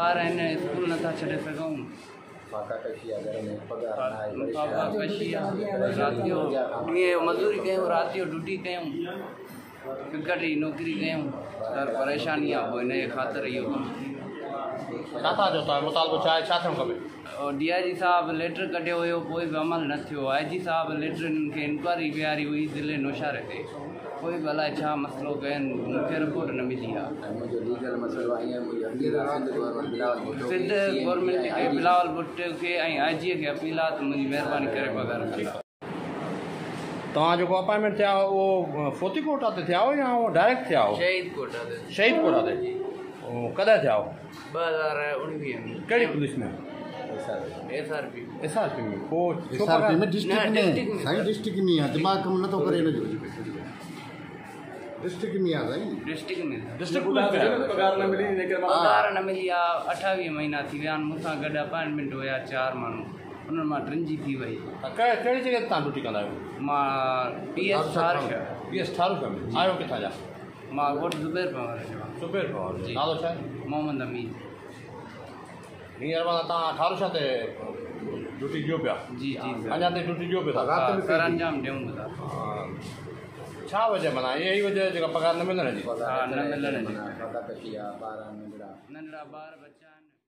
ॿार आहिनि स्कूल नथा छॾे सघूं। राति जो ॾींहं मज़दूरी कयूं, राति जो ड्यूटी कयूं, टिकट जी नौकिरी कयूं, पर परेशानी आहे। पोइ हिनजे ख़ातिर इहो छा था चओ तव्हां मुतालबो छा आहे, छा थियणु खपे? DIG साहब लेटर कढियो हुयो, कोई बि अमल न थियो। IG साहब लेटर हिननि खे इंक्वायरी बीहारी हुई ज़िले नौशारे ते, कोई बि अलाए छा मसइलो कयनि, मूंखे रिपोर्ट न मिली आहे। सिंध गवर्नमेंट खे, बिलावल भुट्ट खे ऐं IG खे अपील आहे त मुंहिंजी महिरबानी करे पघार कयो। तव्हां जेको अपॉइंटमेंट थिया उहो फोती कोटा ते थिया हो या उहो डायरेक्ट थिया हो? शहीद कोटा ते। शहीद कोटा ते कॾहिं थिया हो? 2019 में। कहिड़ी पुलिस में? SRP में। पोइ SRP में डिस्ट्रिक्ट में आहे, दिमाग़ कमु नथो करे हिनजो। डिस्ट्रिक्ट में आहे साईं, डिस्ट्रिक्ट पघार न मिली, पघार न मिली आहे। 28 महीना थी विया आहिनि। मूंसां गॾु अपॉइंटमेंट हुया 4 माण्हू, उन्हनि मां 3 जी थी वई। कहिड़ी जॻह ते तव्हां ड्यूटी कंदा आहियो? मां PS ठारूशा में। आयो किथां जा? मां ॻोठ ज़ुबैर पवार जो। ज़ुबैर पवार जो। नालो छा आहे? मोहम्मद अमीन। हींअर माना तव्हां ठारूशा ते ड्यूटी ॾियो पिया? जी। अञा ताईं ड्यूटी ॾियो पिया था? सरअंजाम ॾियूं था। छा वजह माना इहा ई वजह जेका पघार न मिलण जी? न मिलण जी। नंढड़ा ॿार बच्चा